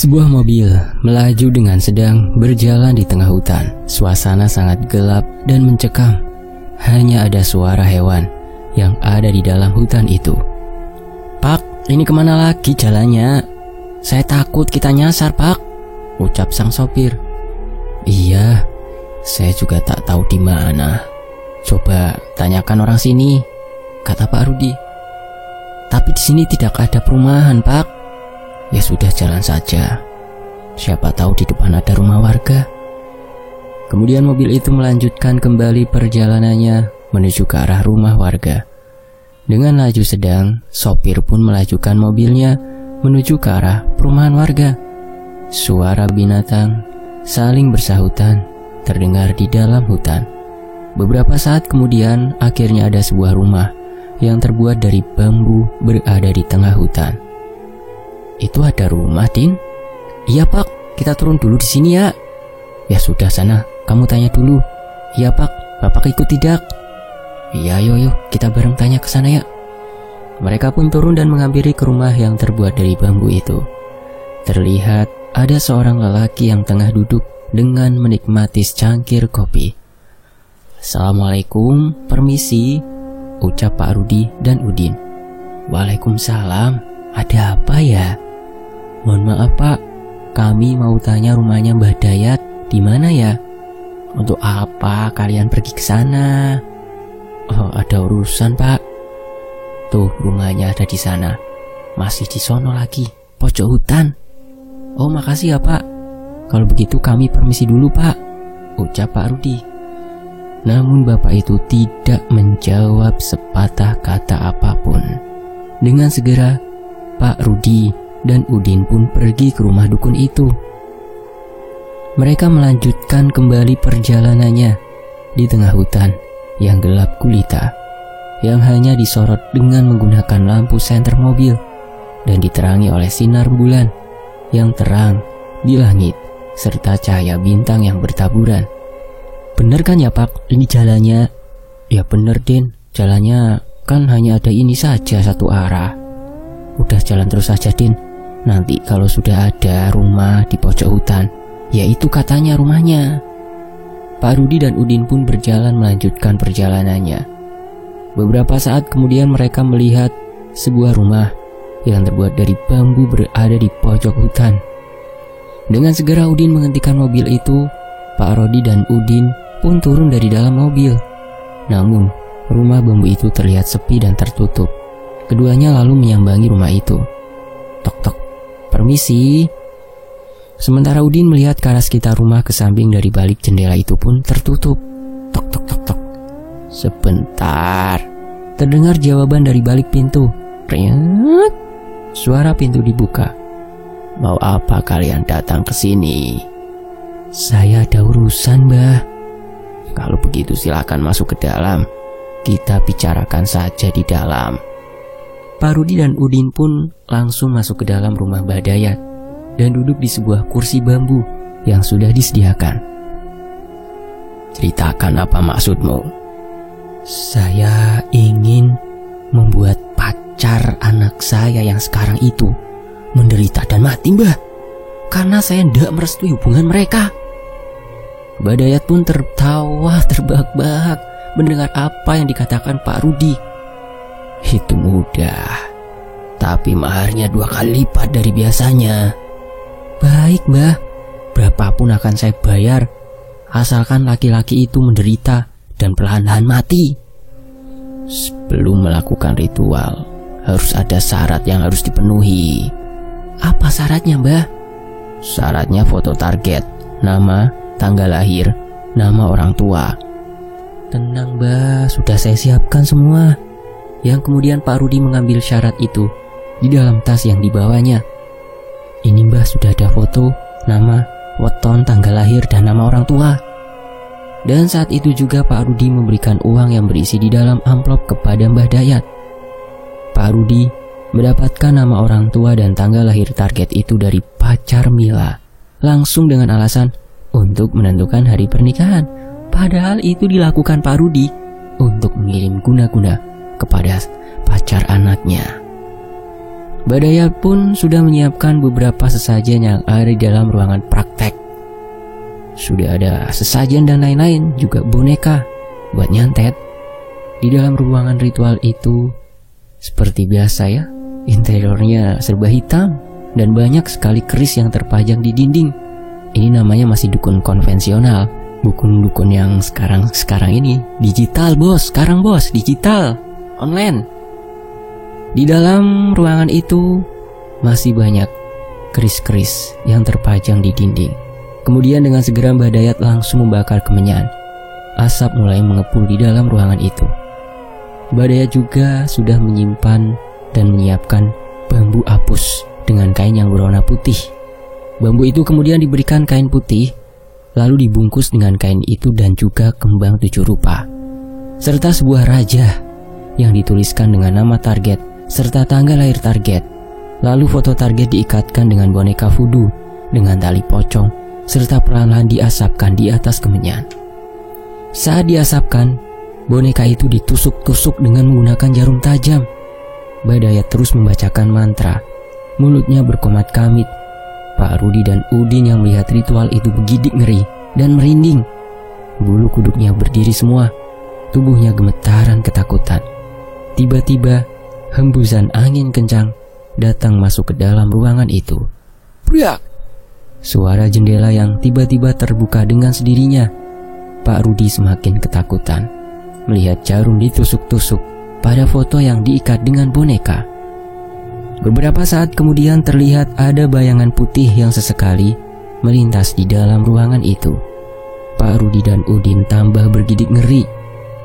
Sebuah mobil melaju dengan sedang berjalan di tengah hutan. Suasana sangat gelap dan mencekam. Hanya ada suara hewan yang ada di dalam hutan itu. "Pak, ini kemana lagi jalannya? Saya takut kita nyasar, Pak," ucap sang sopir. "Iya, saya juga tak tahu di mana. Coba tanyakan orang sini," kata Pak Rudi. "Tapi di sini tidak ada perumahan, Pak." "Ya sudah, jalan saja. Siapa tahu di depan ada rumah warga." Kemudian mobil itu melanjutkan kembali perjalanannya menuju ke arah rumah warga. Dengan laju sedang, sopir pun melajukan mobilnya menuju ke arah perumahan warga. Suara binatang saling bersahutan terdengar di dalam hutan. Beberapa saat kemudian, akhirnya ada sebuah rumah yang terbuat dari bambu berada di tengah hutan. "Itu ada rumah, Din?" "Iya, Pak. Kita turun dulu di sini ya." "Ya sudah, sana. Kamu tanya dulu." "Iya, Pak. Bapak ikut tidak?" "Iya, yuk kita bareng tanya ke sana ya." Mereka pun turun dan menghampiri ke rumah yang terbuat dari bambu itu. Terlihat ada seorang lelaki yang tengah duduk dengan menikmati secangkir kopi. "Assalamualaikum, permisi," ucap Pak Rudi dan Udin. "Waalaikumsalam. Ada apa ya?" "Mohon maaf, Pak. Kami mau tanya rumahnya Mbah Dayat di mana ya?" "Untuk apa kalian pergi ke sana?" "Oh, ada urusan, Pak." "Tuh, rumahnya ada di sana. Masih di sono lagi, pojok hutan." "Oh, makasih ya, Pak. Kalau begitu kami permisi dulu, Pak," ucap Pak Rudi. Namun bapak itu tidak menjawab sepatah kata apapun. Dengan segera, Pak Rudi dan Udin pun pergi ke rumah dukun itu. Mereka melanjutkan kembali perjalanannya di tengah hutan yang gelap gulita, yang hanya disorot dengan menggunakan lampu senter mobil dan diterangi oleh sinar bulan yang terang di langit serta cahaya bintang yang bertaburan. "Bener kan ya, Pak, ini jalannya?" "Ya bener, Din. Jalannya kan hanya ada ini saja, satu arah." "Udah, jalan terus saja, Din. Nanti kalau sudah ada rumah di pojok hutan, ya itu katanya rumahnya." Pak Rudi dan Udin pun berjalan melanjutkan perjalanannya. Beberapa saat kemudian mereka melihat sebuah rumah yang terbuat dari bambu berada di pojok hutan. Dengan segera Udin menghentikan mobil itu. Pak Rudi dan Udin pun turun dari dalam mobil. Namun rumah bambu itu terlihat sepi dan tertutup. Keduanya lalu menyambangi rumah itu. "Tok tok, permisi." Sementara Udin melihat ke arah sekitar rumah, ke samping dari balik jendela itu pun tertutup. "Tok tok tok tok." "Sebentar," terdengar jawaban dari balik pintu. Riat. Suara pintu dibuka. "Mau apa kalian datang ke sini?" "Saya ada urusan, Mbah." "Kalau begitu silakan masuk ke dalam. Kita bicarakan saja di dalam." Pak Rudi dan Udin pun langsung masuk ke dalam rumah Mbah Dayat dan duduk di sebuah kursi bambu yang sudah disediakan. "Ceritakan apa maksudmu?" "Saya ingin membuat pacar anak saya yang sekarang itu menderita dan mati, Mbah, karena saya tidak merestui hubungan mereka." Mbah Dayat pun tertawa terbahak-bahak mendengar apa yang dikatakan Pak Rudi. "Itu mudah, tapi maharnya 2 kali lipat dari biasanya." "Baik, Mbah, berapapun akan saya bayar, asalkan laki-laki itu menderita dan perlahan-lahan mati." "Sebelum melakukan ritual, harus ada syarat yang harus dipenuhi." "Apa syaratnya, Mbah?" "Syaratnya foto target, nama, tanggal lahir, nama orang tua." "Tenang, Mbah, sudah saya siapkan semua." Yang kemudian Pak Rudi mengambil syarat itu di dalam tas yang dibawanya. "Ini, Mbah, sudah ada foto, nama, weton, tanggal lahir, dan nama orang tua." Dan saat itu juga Pak Rudi memberikan uang yang berisi di dalam amplop kepada Mbah Dayat. Pak Rudi mendapatkan nama orang tua dan tanggal lahir target itu dari pacar Mila, langsung dengan alasan untuk menentukan hari pernikahan. Padahal itu dilakukan Pak Rudi untuk mengirim guna-guna kepada pacar anaknya. Badayat pun sudah menyiapkan beberapa sesajen yang ada di dalam ruangan praktek. Sudah ada sesajen dan lain-lain, juga boneka buat nyantet. Di dalam ruangan ritual itu, seperti biasa ya, interiornya serba hitam dan banyak sekali keris yang terpajang di dinding. Ini namanya masih dukun konvensional, bukan dukun yang sekarang ini. Digital bos, sekarang bos, digital, online. Di dalam ruangan itu masih banyak keris-keris yang terpajang di dinding. Kemudian dengan segera Mbah Dayat langsung membakar kemenyan. Asap mulai mengepul di dalam ruangan itu. Mbah Dayat juga sudah menyimpan dan menyiapkan bambu apus dengan kain yang berwarna putih. Bambu itu kemudian diberikan kain putih, lalu dibungkus dengan kain itu dan juga kembang 7 rupa, serta sebuah raja yang dituliskan dengan nama target serta tanggal lahir target. Lalu foto target diikatkan dengan boneka voodoo dengan tali pocong serta perlahan-lahan diasapkan di atas kemenyan. Saat diasapkan, boneka itu ditusuk-tusuk dengan menggunakan jarum tajam. Mbah Dayat terus membacakan mantra. Mulutnya berkomat kamit. Pak Rudi dan Udin yang melihat ritual itu begidik ngeri dan merinding. Bulu kuduknya berdiri semua. Tubuhnya gemetaran ketakutan. Tiba-tiba, hembusan angin kencang datang masuk ke dalam ruangan itu. Priak! Suara jendela yang tiba-tiba terbuka dengan sendirinya. Pak Rudi semakin ketakutan melihat jarum ditusuk-tusuk pada foto yang diikat dengan boneka. Beberapa saat kemudian terlihat ada bayangan putih yang sesekali melintas di dalam ruangan itu. Pak Rudi dan Udin tambah bergidik ngeri.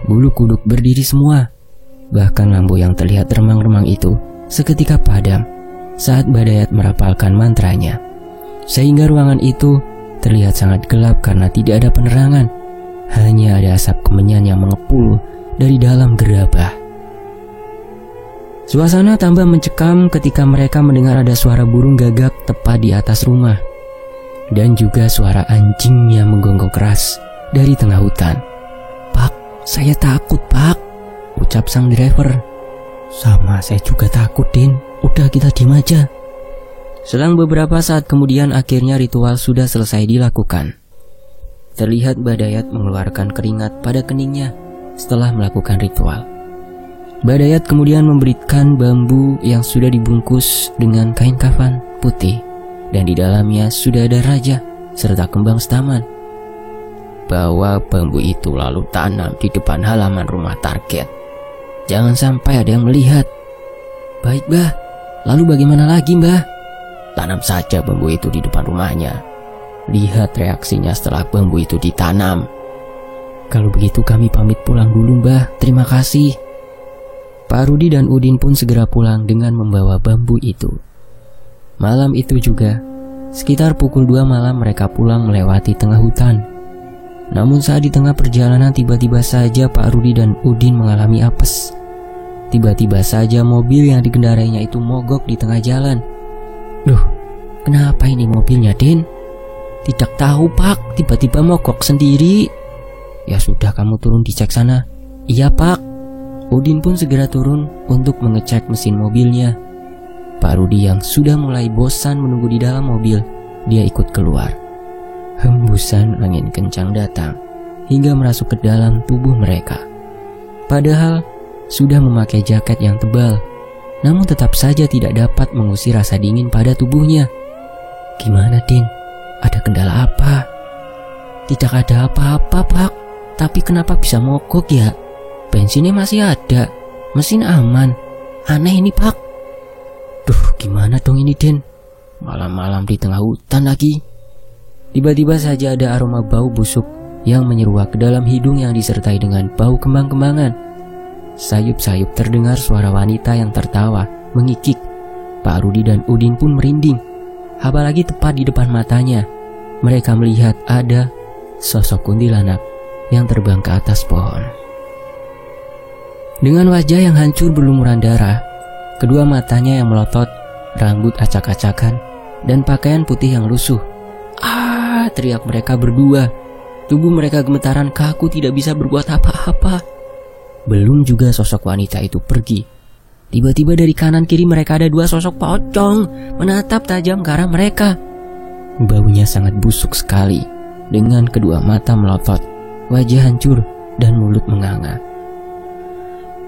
Bulu kuduk berdiri semua. Bahkan lampu yang terlihat remang-remang itu seketika padam saat Mbah Dayat merapalkan mantranya. Sehingga ruangan itu terlihat sangat gelap karena tidak ada penerangan. Hanya ada asap kemenyan yang mengepul dari dalam gerabah. Suasana tambah mencekam ketika mereka mendengar ada suara burung gagak tepat di atas rumah. Dan juga suara anjing yang menggonggong keras dari tengah hutan. "Pak, saya takut, Pak," ucap sang driver. "Sama, saya juga takut, Din. Udah, kita diam aja." Selang beberapa saat kemudian akhirnya ritual sudah selesai dilakukan. Terlihat Mbah Dayat mengeluarkan keringat pada keningnya setelah melakukan ritual. Mbah Dayat kemudian memberikan bambu yang sudah dibungkus dengan kain kafan putih dan di dalamnya sudah ada raja serta kembang setaman. Bawa bambu itu lalu tanam di depan halaman rumah target. Jangan sampai ada yang melihat. "Baik, Mbah. Lalu bagaimana lagi, Mbah?" "Tanam saja bambu itu di depan rumahnya. Lihat reaksinya setelah bambu itu ditanam." "Kalau begitu kami pamit pulang dulu, Mbah. Terima kasih." Pak Rudi dan Udin pun segera pulang dengan membawa bambu itu. Malam itu juga, sekitar pukul 2 malam mereka pulang melewati tengah hutan. Namun saat di tengah perjalanan tiba-tiba saja Pak Rudi dan Udin mengalami apes. Tiba-tiba saja mobil yang dikendarainya itu mogok di tengah jalan. "Loh, kenapa ini mobilnya, Din?" "Tidak tahu, Pak, tiba-tiba mogok sendiri." "Ya sudah, kamu turun dicek sana." "Iya, Pak." Udin pun segera turun untuk mengecek mesin mobilnya. Pak Rudi yang sudah mulai bosan menunggu di dalam mobil, dia ikut keluar. Hembusan angin kencang datang hingga merasuk ke dalam tubuh mereka. Padahal sudah memakai jaket yang tebal, namun tetap saja tidak dapat mengusir rasa dingin pada tubuhnya. "Gimana, Din? Ada kendala apa?" "Tidak ada apa-apa, Pak. Tapi kenapa bisa mogok ya? Bensinnya masih ada, mesin aman. Aneh ini, Pak." "Duh, gimana dong ini, Din? Malam-malam di tengah hutan lagi." Tiba-tiba saja ada aroma bau busuk yang menyeruak ke dalam hidung yang disertai dengan bau kembang-kembangan. Sayup-sayup terdengar suara wanita yang tertawa, mengikik. Pak Rudi dan Udin pun merinding. Apalagi tepat di depan matanya, mereka melihat ada sosok kuntilanak yang terbang ke atas pohon. Dengan wajah yang hancur berlumuran darah, kedua matanya yang melotot, rambut acak-acakan, dan pakaian putih yang lusuh. "Ah!" teriak mereka berdua. Tubuh mereka gemetaran kaku, tidak bisa berbuat apa-apa. Belum juga sosok wanita itu pergi. tiba-tiba dari kanan kiri mereka ada dua sosok pocong menatap tajam ke arah mereka. Baunya sangat busuk sekali, dengan kedua mata melotot, wajah hancur, dan mulut menganga.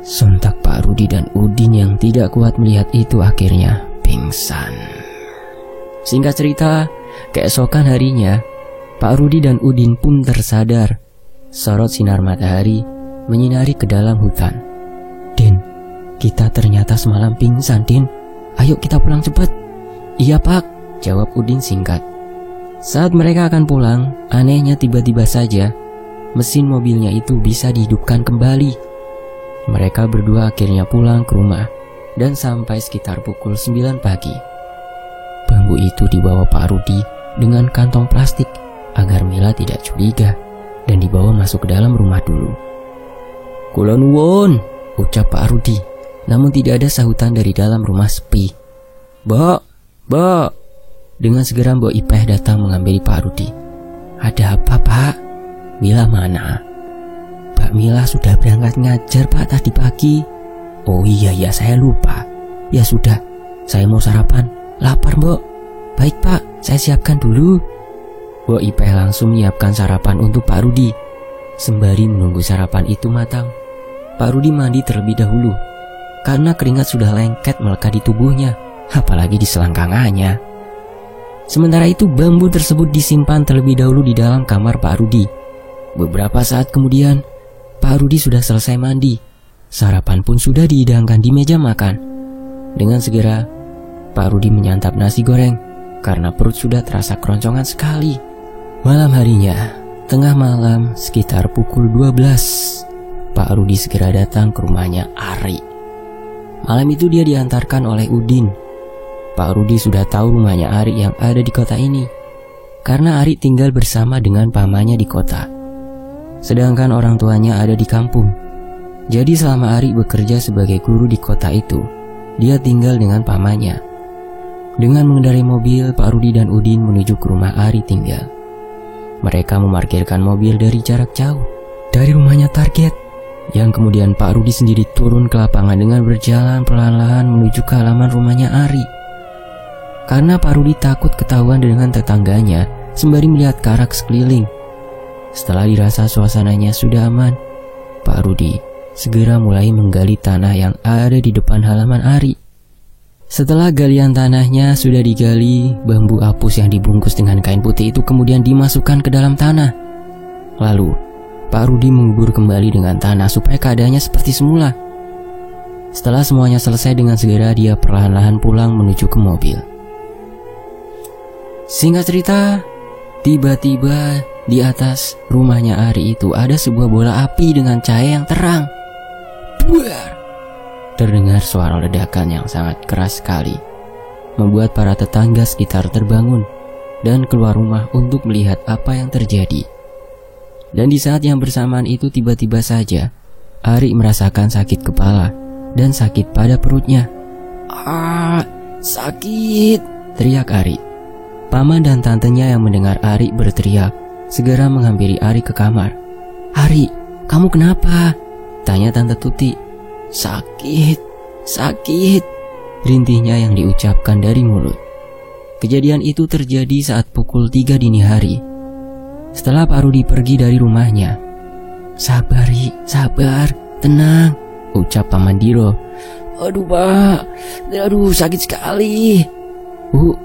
Sontak Pak Rudi dan Udin yang tidak kuat melihat itu akhirnya pingsan. Singkat cerita, keesokan harinya, Pak Rudi dan Udin pun tersadar. Sorot sinar matahari menyinari ke dalam hutan. "Din, kita ternyata semalam pingsan, Din. Ayo kita pulang cepat." "Iya, Pak," jawab Udin singkat. Saat mereka akan pulang, anehnya tiba-tiba saja mesin mobilnya itu bisa dihidupkan kembali. Mereka berdua akhirnya pulang ke rumah dan sampai sekitar pukul 9 pagi. Bambu itu dibawa Pak Rudi dengan kantong plastik agar Mila tidak curiga dan dibawa masuk ke dalam rumah dulu. "Kula nuwun," ucap Pak Rudi, namun tidak ada sahutan dari dalam rumah sepi. Mbok. Dengan segera Mbok Ipeh datang menghampiri Pak Rudi. "Ada apa, Pak? Mila mana?" "Mbak Mila sudah berangkat ngajar, Pak, tadi pagi." "Oh iya, saya lupa. Ya sudah, saya mau sarapan. Lapar, Mbok." "Baik, Pak, saya siapkan dulu." Mbok Ipeh langsung menyiapkan sarapan untuk Pak Rudi. Sembari menunggu sarapan itu matang, Pak Rudi mandi terlebih dahulu karena keringat sudah lengket melekat di tubuhnya, apalagi di selangkangannya. Sementara itu bambu tersebut disimpan terlebih dahulu di dalam kamar Pak Rudi. Beberapa saat kemudian, Pak Rudi sudah selesai mandi. Sarapan pun sudah dihidangkan di meja makan. Dengan segera, Pak Rudi menyantap nasi goreng karena perut sudah terasa keroncongan sekali. Malam harinya, tengah malam sekitar pukul 12, Pak Rudi segera datang ke rumahnya Ari. Malam itu dia diantarkan oleh Udin. Pak Rudi sudah tahu rumahnya Ari yang ada di kota ini, karena Ari tinggal bersama dengan pamannya di kota. Sedangkan orang tuanya ada di kampung. Jadi selama Ari bekerja sebagai guru di kota itu, dia tinggal dengan pamannya. Dengan mengendarai mobil, Pak Rudi dan Udin menuju ke rumah Ari tinggal. Mereka memarkirkan mobil dari jarak jauh dari rumahnya target, yang kemudian Pak Rudi sendiri turun ke lapangan dengan berjalan perlahan-lahan menuju ke halaman rumahnya Ari. Karena Pak Rudi takut ketahuan dengan tetangganya, sembari melihat ke arah sekeliling. Setelah dirasa suasananya sudah aman, Pak Rudi segera mulai menggali tanah yang ada di depan halaman Ari. Setelah galian tanahnya sudah digali, bambu apus yang dibungkus dengan kain putih itu kemudian dimasukkan ke dalam tanah. Lalu, Pak Rudi mengubur kembali dengan tanah supaya keadaannya seperti semula. Setelah semuanya selesai, dengan segera dia perlahan-lahan pulang menuju ke mobil. Singkat cerita, tiba-tiba di atas rumahnya Ari itu ada sebuah bola api dengan cahaya yang terang. Buar! Terdengar suara ledakan yang sangat keras sekali, membuat para tetangga sekitar terbangun dan keluar rumah untuk melihat apa yang terjadi. Dan di saat yang bersamaan itu tiba-tiba saja Ari merasakan sakit kepala dan sakit pada perutnya. "Ah, sakit!" teriak Ari. Paman dan tantenya yang mendengar Ari berteriak segera menghampiri Ari ke kamar. "Ari, kamu kenapa?" tanya Tante Tuti. Sakit, rintihnya yang diucapkan dari mulut. Kejadian itu terjadi saat pukul 3 dini hari. Setelah Pak Rudi pergi dari rumahnya. Sabar, tenang," ucap Paman Diro. "Aduh, Pak, sakit sekali."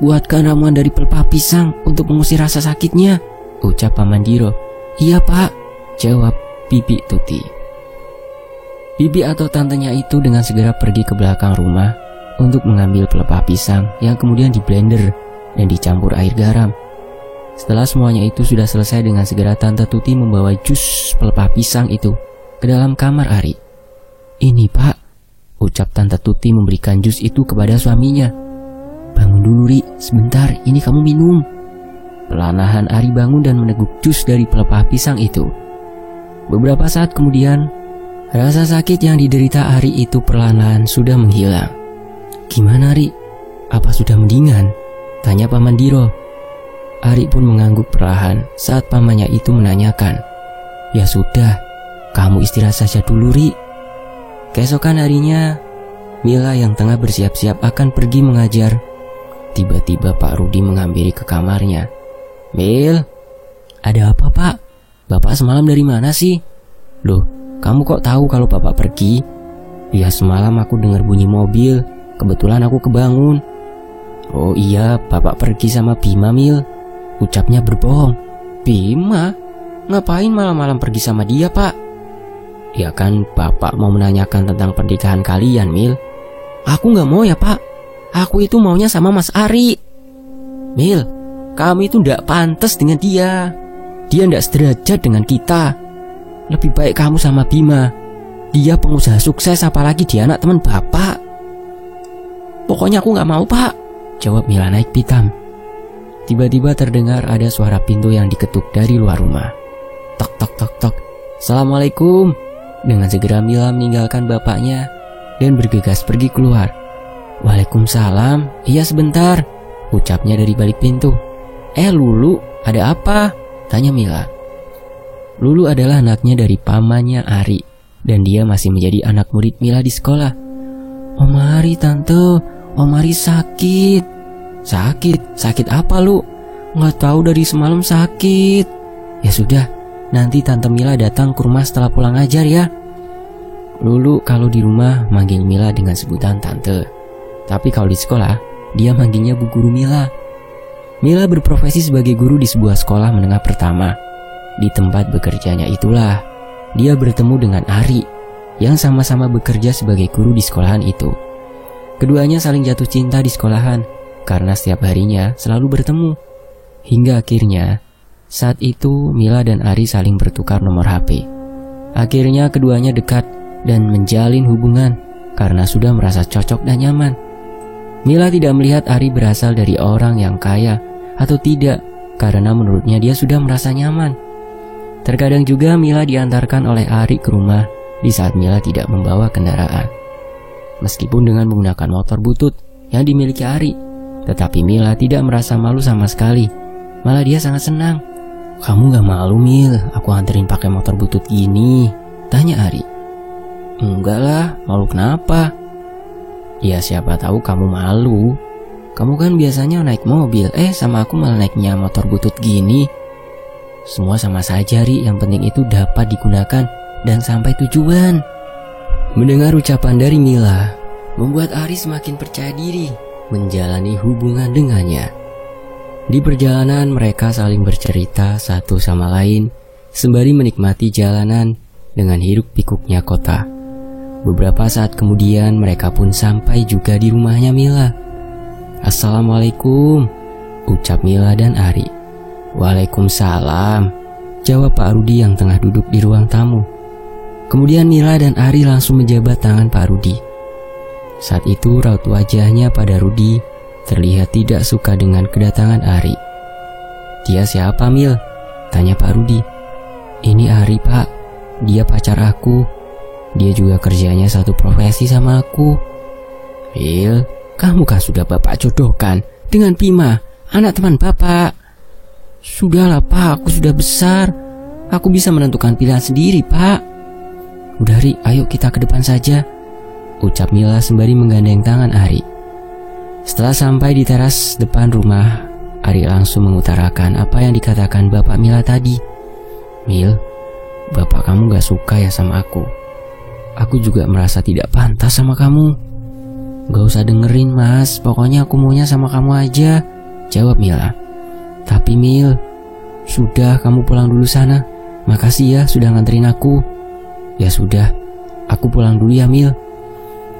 Buatkan ramuan dari pelepah pisang untuk mengusir rasa sakitnya," ucap Paman Diro. "Iya, Pak," jawab Bibi Tuti. Bibi atau tantenya itu dengan segera pergi ke belakang rumah untuk mengambil pelepah pisang yang kemudian di blender dan dicampur air garam. Setelah semuanya itu sudah selesai, dengan segera Tante Tuti membawa jus pelepah pisang itu ke dalam kamar Ari. "Ini, Pak," ucap Tante Tuti memberikan jus itu kepada suaminya. "Bangun dulu, Ri, sebentar, ini kamu minum." Perlahan Ari bangun dan meneguk jus dari pelepah pisang itu. Beberapa saat kemudian, rasa sakit yang diderita Ari itu perlahan-lahan sudah menghilang. "Gimana, Ri? Apa sudah mendingan?" tanya Paman Diro. Ari pun mengangguk perlahan saat pamannya itu menanyakan. "Ya sudah, kamu istirahat saja dulu, Ri." Keesokan harinya, Mila yang tengah bersiap-siap akan pergi mengajar. Tiba-tiba Pak Rudi menghampiri ke kamarnya. "Mil, ada apa Pak? Bapak semalam dari mana sih?" "Loh, kamu kok tahu kalau Bapak pergi?" "Ya semalam aku dengar bunyi mobil, kebetulan aku kebangun." "Oh iya, Bapak pergi sama Bima Mil," ucapnya berbohong. "Bima? Ngapain malam-malam pergi sama dia Pak?" "Ya kan Bapak mau menanyakan tentang pernikahan kalian Mil." "Aku gak mau ya Pak, aku itu maunya sama Mas Ari." "Mil, kamu itu ndak pantas dengan dia. Dia ndak sederajat dengan kita. Lebih baik kamu sama Bima. Dia pengusaha sukses, apalagi dia anak teman Bapak." "Pokoknya aku gak mau Pak," jawab Mila naik pitam. Tiba-tiba terdengar ada suara pintu yang diketuk dari luar rumah. Tok tok tok tok. "Assalamualaikum." Dengan segera Mila meninggalkan bapaknya dan bergegas pergi keluar. "Waalaikumsalam, iya sebentar," ucapnya dari balik pintu. Lulu, ada apa?" tanya Mila. Lulu adalah anaknya dari pamannya Ari, dan dia masih menjadi anak murid Mila di sekolah. "Om Ari tante, Om Ari sakit." Sakit apa lu?" "Nggak tahu, dari semalam sakit." "Ya sudah, nanti tante Mila datang ke rumah setelah pulang ajar ya." Lulu kalau di rumah manggil Mila dengan sebutan tante, tapi kalau di sekolah dia manggilnya Bu Guru Mila. Mila berprofesi sebagai guru di sebuah sekolah menengah pertama. Di tempat bekerjanya itulah dia bertemu dengan Ari yang sama-sama bekerja sebagai guru di sekolahan itu. Keduanya saling jatuh cinta di sekolahan karena setiap harinya selalu bertemu. Hingga akhirnya saat itu Mila dan Ari saling bertukar nomor HP. Akhirnya keduanya dekat dan menjalin hubungan karena sudah merasa cocok dan nyaman. Mila tidak melihat Ari berasal dari orang yang kaya atau tidak, karena menurutnya dia sudah merasa nyaman. Terkadang juga Mila diantarkan oleh Ari ke rumah di saat Mila tidak membawa kendaraan. Meskipun dengan menggunakan motor butut yang dimiliki Ari, tetapi Mila tidak merasa malu sama sekali. Malah dia sangat senang. "Kamu gak malu Mil, aku anterin pakai motor butut gini?" tanya Ari. "Enggak lah, malu kenapa?" "Ya siapa tahu kamu malu. Kamu kan biasanya naik mobil, sama aku malah naiknya motor butut gini." "Semua sama saja Ri, yang penting itu dapat digunakan dan sampai tujuan." Mendengar ucapan dari Mila membuat Ari semakin percaya diri menjalani hubungan dengannya. Di perjalanan mereka saling bercerita satu sama lain sembari menikmati jalanan dengan hiruk pikuknya kota. Beberapa saat kemudian mereka pun sampai juga di rumahnya Mila. "Assalamualaikum," ucap Mila dan Ari. "Waalaikumsalam," jawab Pak Rudi yang tengah duduk di ruang tamu. Kemudian Mila dan Ari langsung menjabat tangan Pak Rudi. Saat itu raut wajahnya pada Rudi terlihat tidak suka dengan kedatangan Ari. "Dia siapa Mil?" tanya Pak Rudi. "Ini Ari Pak, dia pacar aku. Dia juga kerjanya satu profesi sama aku." "Mil, kamu kan sudah Bapak jodohkan dengan Bima, anak teman Bapak." "Sudahlah Pak, aku sudah besar. Aku bisa menentukan pilihan sendiri Pak." "Udah Ri, ayo kita ke depan saja," ucap Mila sembari menggandeng tangan Ari. Setelah sampai di teras depan rumah, Ari langsung mengutarakan apa yang dikatakan Bapak Mila tadi. "Mil, Bapak kamu gak suka ya sama aku. Aku juga merasa tidak pantas sama kamu." "Gak usah dengerin Mas, pokoknya aku maunya sama kamu aja," jawab Mila. "Tapi Mil, sudah kamu pulang dulu sana. Makasih ya sudah nganterin aku." "Ya sudah, aku pulang dulu ya Mil."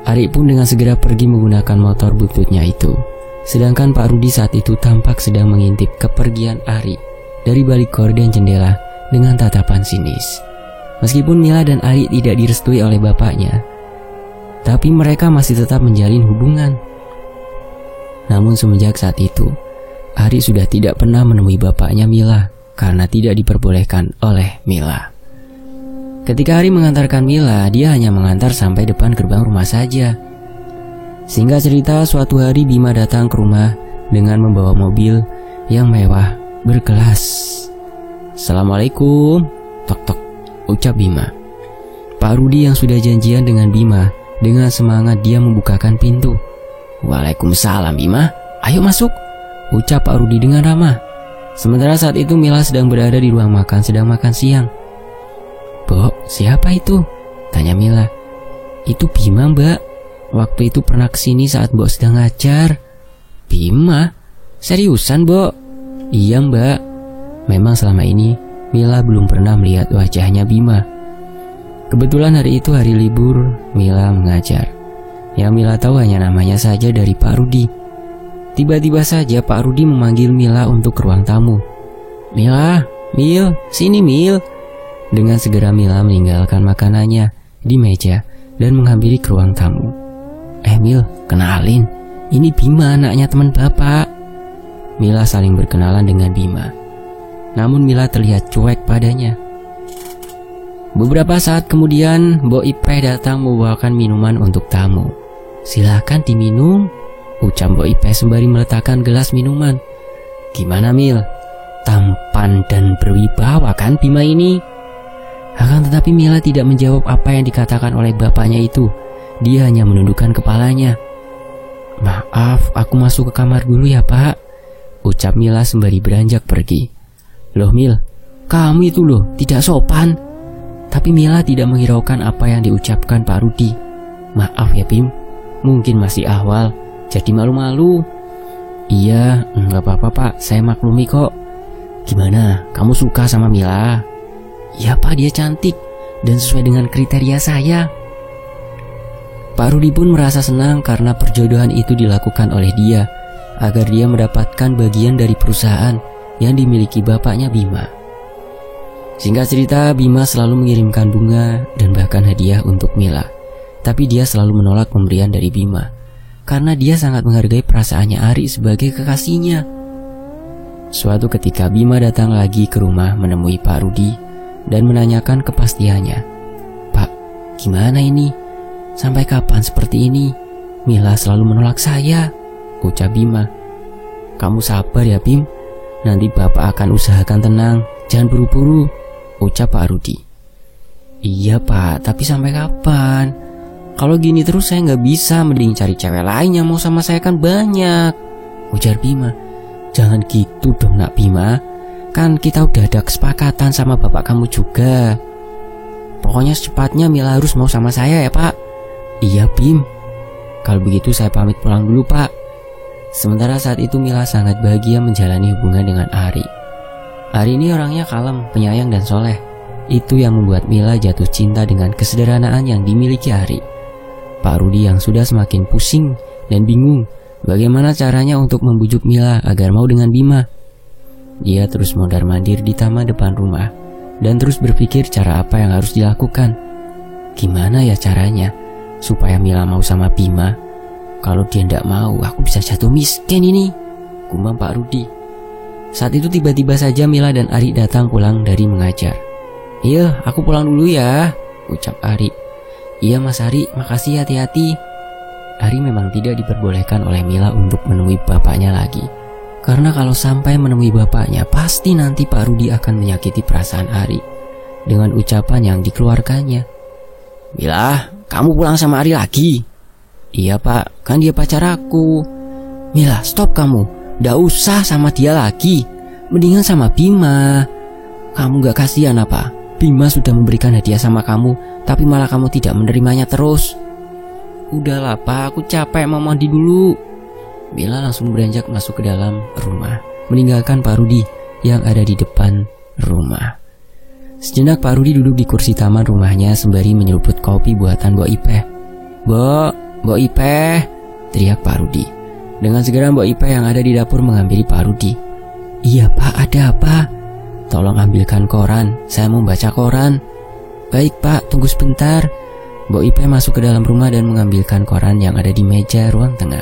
Ari pun dengan segera pergi menggunakan motor bututnya itu. Sedangkan Pak Rudi saat itu tampak sedang mengintip kepergian Ari dari balik gorden jendela dengan tatapan sinis. Meskipun Mila dan Ari tidak direstui oleh bapaknya, tapi mereka masih tetap menjalin hubungan. Namun semenjak saat itu, Ari sudah tidak pernah menemui bapaknya Mila karena tidak diperbolehkan oleh Mila. Ketika Ari mengantarkan Mila, dia hanya mengantar sampai depan gerbang rumah saja. Singkat cerita, suatu hari Bima datang ke rumah dengan membawa mobil yang mewah berkelas. "Assalamualaikum," tok tok, ucap Bima. Pak Rudi yang sudah janjian dengan Bima Dengan semangat dia membukakan pintu. "Waalaikumsalam Bima, ayo masuk," ucap Pak Rudi dengan ramah. Sementara saat itu Mila sedang berada di ruang makan sedang makan siang. "Bok, siapa itu?" tanya Mila. "Itu Bima, Mbak. Waktu itu pernah kesini saat Mbok sedang ngajar." "Bima? Seriusan, Bok?" "Iya, Mbak." Memang selama ini Mila belum pernah melihat wajahnya Bima. Kebetulan hari itu hari libur Mila mengajar. Yang Mila tahu hanya namanya saja dari Pak Rudi. Tiba-tiba saja Pak Rudi memanggil Mila untuk ke ruang tamu. "Mila, Mil, sini Mil." Dengan segera Mila meninggalkan makanannya di meja dan menghampiri ke ruang tamu. Mil, kenalin, ini Bima, anaknya teman Bapak." Mila saling berkenalan dengan Bima. Namun Mila terlihat cuek padanya. Beberapa saat kemudian, Mbok Ipeh datang membawakan minuman untuk tamu. "Silakan diminum," ucap Mbok Ipeh sembari meletakkan gelas minuman. "Gimana Mil? Tampan dan berwibawa kan Bima ini?" Akan tetapi Mila tidak menjawab apa yang dikatakan oleh bapaknya itu. Dia hanya menundukkan kepalanya. "Maaf, aku masuk ke kamar dulu ya Pak," ucap Mila sembari beranjak pergi. "Loh Mil, kamu itu loh tidak sopan." Tapi Mila tidak menghiraukan apa yang diucapkan Pak Rudi. "Maaf ya Bim, mungkin masih awal, jadi malu-malu." "Iya, nggak apa-apa Pak, saya maklumi kok." "Gimana, kamu suka sama Mila?" "Iya Pak, dia cantik dan sesuai dengan kriteria saya." Pak Rudi pun merasa senang karena perjodohan itu dilakukan oleh dia, agar dia mendapatkan bagian dari perusahaan yang dimiliki bapaknya Bima. Singkat cerita, Bima selalu mengirimkan bunga dan bahkan hadiah untuk Mila. Tapi dia selalu menolak pemberian dari Bima, karena dia sangat menghargai perasaannya Ari sebagai kekasihnya. Suatu ketika Bima datang lagi ke rumah menemui Pak Rudi dan menanyakan kepastiannya. "Pak, gimana ini? Sampai kapan seperti ini? Mila selalu menolak saya," ucap Bima. "Kamu sabar ya Bim, nanti Bapak akan usahakan tenang, jangan buru-buru," ucap Pak Rudi. "Iya Pak, tapi sampai kapan? Kalau gini terus saya nggak bisa, mending cari cewek lain yang mau sama saya kan banyak," ujar Bima. "Jangan gitu dong nak Bima, kan kita udah ada kesepakatan sama bapak kamu juga. Pokoknya secepatnya Mila harus mau sama saya ya Pak." "Iya Bim, kalau begitu saya pamit pulang dulu Pak." Sementara saat itu Mila sangat bahagia menjalani hubungan dengan Ari. Ari ini orangnya kalem, penyayang dan soleh. Itu yang membuat Mila jatuh cinta dengan kesederhanaan yang dimiliki Ari. Pak Rudi yang sudah semakin pusing dan bingung bagaimana caranya untuk membujuk Mila agar mau dengan Bima. Dia terus mondar-mandir di taman depan rumah dan terus berpikir cara apa yang harus dilakukan. Gimana ya caranya supaya Mila mau sama Bima? Kalau dia tidak mau, aku bisa jatuh miskin ini, gumam Pak Rudi. Saat itu tiba-tiba saja Mila dan Ari datang pulang dari mengajar. "Iya, aku pulang dulu ya," ucap Ari. "Iya Mas Ari, makasih, hati-hati." Ari memang tidak diperbolehkan oleh Mila untuk menemui bapaknya lagi. Karena kalau sampai menemui bapaknya, pasti nanti Pak Rudi akan menyakiti perasaan Ari dengan ucapan yang dikeluarkannya. "Mila, kamu pulang sama Ari lagi?" "Iya Pak, kan dia pacar aku." "Mila, stop kamu. Nggak usah sama dia lagi. Mendingan sama Bima. Kamu gak kasihan apa? Bima sudah memberikan hadiah sama kamu, tapi malah kamu tidak menerimanya terus." "Udahlah Pak, aku capek, mau mandi dulu." Mila langsung beranjak masuk ke dalam rumah, meninggalkan Pak Rudi yang ada di depan rumah. Sejenak Pak Rudi duduk di kursi taman rumahnya sembari menyeruput kopi buatan Mbok Ipeh. Mbok Ipeh," teriak Pak Rudi. Dengan segera Mbok Ipeh yang ada di dapur menghampiri Pak Rudi. "Iya Pak, ada apa?" "Tolong ambilkan koran, saya mau baca koran." "Baik Pak, tunggu sebentar." Mbok Ipeh masuk ke dalam rumah dan mengambilkan koran yang ada di meja ruang tengah.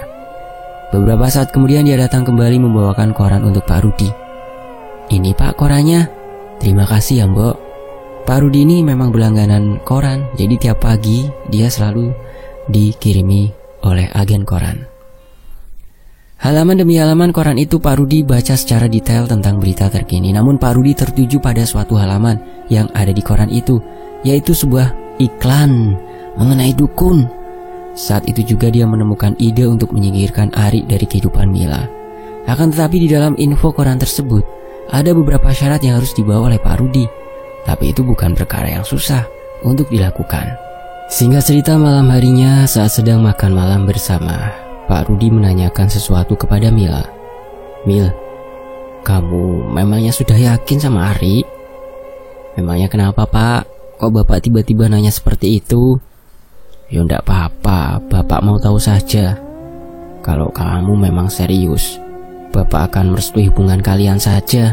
Beberapa saat kemudian dia datang kembali membawakan koran untuk Pak Rudi. "Ini Pak korannya." "Terima kasih ya Mbok." Pak Rudi ini memang berlangganan koran, jadi tiap pagi dia selalu dikirimi oleh agen koran. Halaman demi halaman koran itu Pak Rudi baca secara detail tentang berita terkini. Namun Pak Rudi tertuju pada suatu halaman yang ada di koran itu, yaitu sebuah iklan mengenai dukun. Saat itu juga dia menemukan ide untuk menyingkirkan Ari dari kehidupan Mila. Akan tetapi di dalam info koran tersebut ada beberapa syarat yang harus dibawa oleh Pak Rudi. Tapi itu bukan perkara yang susah untuk dilakukan. Singkat cerita, malam harinya saat sedang makan malam bersama, Pak Rudi menanyakan sesuatu kepada Mila. Mil, kamu memangnya sudah yakin sama Ari? Memangnya kenapa, Pak? Kok Bapak tiba-tiba nanya seperti itu? Ya enggak apa-apa, Bapak mau tahu saja. Kalau kamu memang serius, Bapak akan merestui hubungan kalian saja.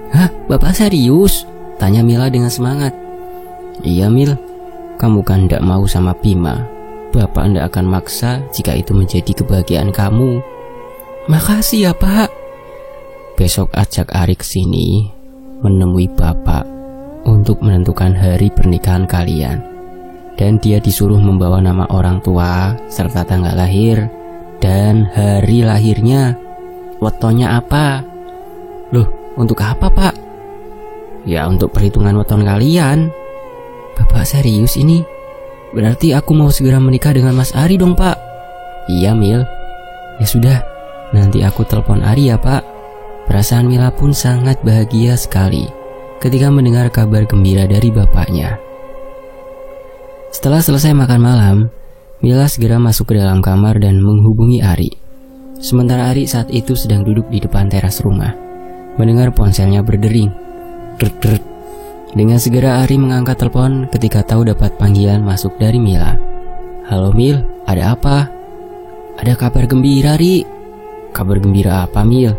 Hah? Bapak serius? Tanya Mila dengan semangat. Iya Mil, kamu kan enggak mau sama Bima. Bapak enggak akan maksa jika itu menjadi kebahagiaan kamu. Makasih ya Pak. Besok ajak Ari ke sini menemui Bapak untuk menentukan hari pernikahan kalian. Dan dia disuruh membawa nama orang tua serta tanggal lahir dan hari lahirnya. Wetonnya apa? Loh, untuk apa Pak? Ya untuk perhitungan weton kalian. Bapak serius ini? Berarti aku mau segera menikah dengan Mas Ari dong Pak? Iya Mil. Ya sudah, nanti aku telepon Ari ya Pak. Perasaan Mila pun sangat bahagia sekali ketika mendengar kabar gembira dari bapaknya. Setelah selesai makan malam, Mila segera masuk ke dalam kamar dan menghubungi Ari. Sementara Ari saat itu sedang duduk di depan teras rumah, mendengar ponselnya berdering. Dert-dert. Dengan segera Ari mengangkat telepon ketika tahu dapat panggilan masuk dari Mila. Halo Mil, ada apa? Ada kabar gembira Ri. Kabar gembira apa Mil?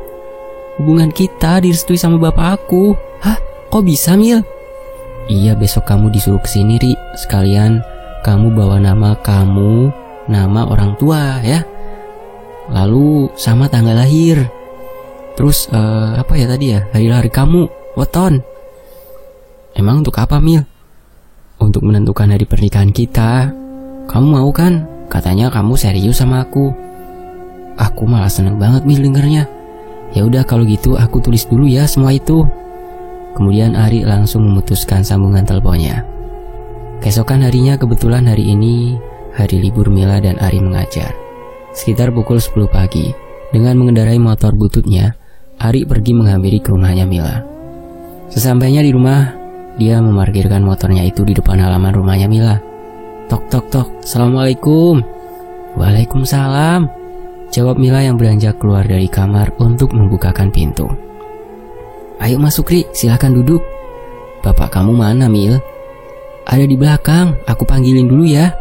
Hubungan kita direstui sama bapak aku. Hah? Kok bisa Mil? Iya, besok kamu disuruh kesini Ri. Sekalian kamu bawa nama kamu, nama orang tua ya. Lalu sama tanggal lahir. Terus apa ya tadi ya? Hari kamu, weton. Emang untuk apa Mil? Untuk menentukan hari pernikahan kita. Kamu mau kan? Katanya kamu serius sama aku. Aku malah seneng banget Mil dengernya. Ya udah kalau gitu aku tulis dulu ya semua itu. Kemudian Ari langsung memutuskan sambungan teleponnya. Keesokan harinya kebetulan hari ini hari libur Mila dan Ari mengajar. Sekitar pukul 10 pagi, dengan mengendarai motor bututnya, Ari pergi menghampiri ke rumahnya Mila. Sesampainya di rumah, dia memarkirkan motornya itu di depan halaman rumahnya Mila. Tok tok tok, Assalamualaikum. Waalaikumsalam, jawab Mila yang beranjak keluar dari kamar untuk membukakan pintu. Ayo masuk Ri, silakan duduk. Bapak kamu mana Mil? Ada di belakang, aku panggilin dulu ya.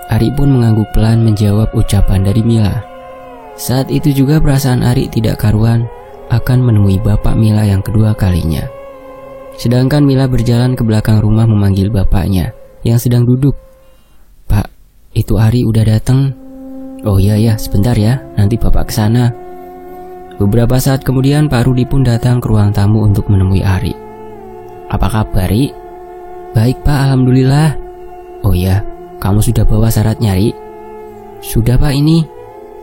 Ari pun mengangguk pelan menjawab ucapan dari Mila. Saat itu juga perasaan Ari tidak karuan akan menemui bapak Mila yang kedua kalinya. Sedangkan Mila berjalan ke belakang rumah memanggil bapaknya yang sedang duduk. Pak, itu Ari udah datang. Oh iya ya, sebentar ya, nanti bapak kesana. Beberapa saat kemudian Pak Rudi pun datang ke ruang tamu untuk menemui Ari. Apa kabar Ri? Baik Pak, alhamdulillah. Oh ya, kamu sudah bawa syaratnya Ri? Sudah Pak ini,